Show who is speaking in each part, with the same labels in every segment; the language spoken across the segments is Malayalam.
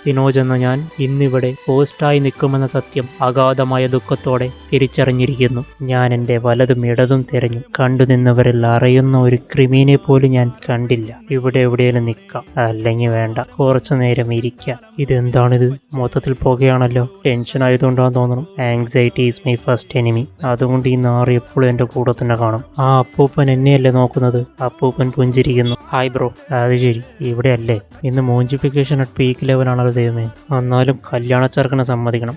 Speaker 1: സിനോജ് എന്ന ഞാൻ ഇന്നിവിടെ പോസ്റ്റായി നിൽക്കുമെന്ന സത്യം അഗാധമായ ദുഃഖത്തോടെ തിരിച്ചറിഞ്ഞിരിക്കുന്നു. ഞാൻ എൻ്റെ വലതും ഇടതും തിരഞ്ഞു. കണ്ടുനിന്നവരിൽ അറിയുന്ന ഒരു ക്രിമിനെ പോലും ഞാൻ കണ്ടില്ല. ഇവിടെ എവിടെയെങ്കിലും നിൽക്കാം, അല്ലെങ്കിൽ വേണ്ട കുറച്ചു നേരം ഇരിക്കാം. ഇതെന്താണിത്? മൊത്തത്തിൽ പോകുകയാണല്ലോ. ടെൻഷൻ ആയതുകൊണ്ടാന്ന് തോന്നുന്നു. Anxiety is my first enemy. അതുകൊണ്ട് ഈ നാറി എപ്പോഴും എൻ്റെ കൂടെ തന്നെ കാണും. ആ അപ്പൂപ്പൻ എന്നെയല്ലേ നോക്കുന്നത്? അപ്പൂപ്പൻ പുഞ്ചിരിക്കുന്നു. Hi bro. അത് ശരി, ഇവിടെ അല്ലേ? ഇന്ന് മോഞ്ചിഫിക്കേഷൻ അറ്റ് പീക്ക് ലെവലാണല്ലോ ദൈവമേ. എന്നാലും കല്യാണച്ചെറുക്കനെ സമ്മതിക്കണം.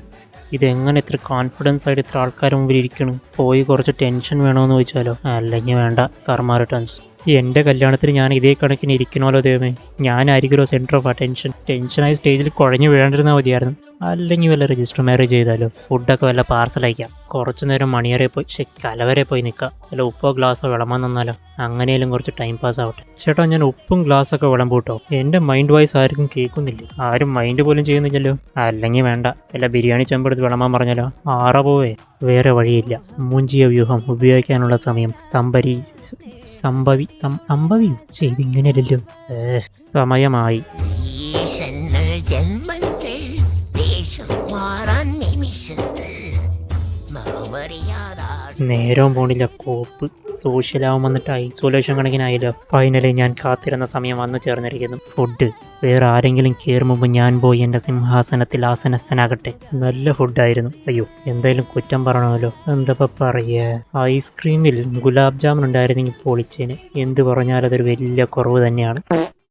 Speaker 1: ഇതെങ്ങനെ ഇത്ര കോൺഫിഡൻസ് ആയിട്ട് ഇത്ര ആൾക്കാർ മുമ്പിൽ ഇരിക്കണം? പോയി കുറച്ച് ടെൻഷൻ വേണമെന്ന് ചോദിച്ചാലോ? അല്ലെങ്കിൽ വേണ്ട, കർമ്മ റിട്ടേൺസ്. എൻ്റെ കല്യാണത്തിന് ഞാൻ ഇതേ കണക്കിന് ഇരിക്കണമല്ലോ ദൈവമേ. ഞാനായിരിക്കുമല്ലോ സെൻറ്റർ ഓഫ് അറ്റൻഷൻ. ടെൻഷനായി സ്റ്റേജിൽ കുഴഞ്ഞു വീഴാണ്ടിരുന്നാൽ മതിയായിരുന്നു. അല്ലെങ്കിൽ വല്ല രജിസ്റ്റർ മാരേജ് ചെയ്താലോ? ഫുഡൊക്കെ വല്ല പാർസൽ അയക്കാം. കുറച്ചു നേരം മണിയറെ പോയി കലവരെ പോയി നിൽക്കാം. വല്ല ഉപ്പോ ഗ്ലാസ്സോ വിളമ്പാൻ തന്നാലോ? അങ്ങനെയും കുറച്ച് ടൈം പാസ് ആവട്ടെ. ചേട്ടാ, ഞാൻ ഉപ്പും ഗ്ലാസ്സൊക്കെ വിളമ്പൂട്ടോ. എൻ്റെ മൈൻഡ് വൈസ് ആർക്കും കേൾക്കുന്നില്ല. ആരും മൈൻഡ് പോലും ചെയ്യുന്നില്ലല്ലോ. അല്ലെങ്കിൽ വേണ്ട, വല്ല ബിരിയാണി ചെമ്പെടുത്ത് വിളമ്പാൻ പറഞ്ഞാലോ? ആറ പോവേ, വേറെ വഴിയില്ല. മൂഞ്ചിയ വ്യൂഹം ഉപയോഗിക്കാനുള്ള സമയം സംഭവിയും ചെയ്തിങ്ങനെയല്ലോ. സമയമായി. നേരവും പോണില്ല കോപ്പ്. സോഷ്യലാവും വന്നിട്ട് ഐസൊലേഷൻ കണക്കിനായല്ലോ. ഫൈനലി ഞാൻ കാത്തിരുന്ന സമയം വന്നു ചേർന്നിരിക്കുന്നു. ഫുഡ് വേറെ ആരെങ്കിലും കയറും മുമ്പ് ഞാൻ പോയി എൻ്റെ സിംഹാസനത്തിൽ ആസനസ്ഥനാകട്ടെ. നല്ല ഫുഡായിരുന്നു. അയ്യോ, എന്തായാലും കുറ്റം പറയണമല്ലോ. എന്താ പറയുക, ഐസ്ക്രീമിൽ ഗുലാബ് ജാമുൻ ഉണ്ടായിരുന്നെങ്കിൽ പൊളിച്ചേന്. എന്ത് പറഞ്ഞാലും അതൊരു വലിയ കുറവ് തന്നെയാണ്.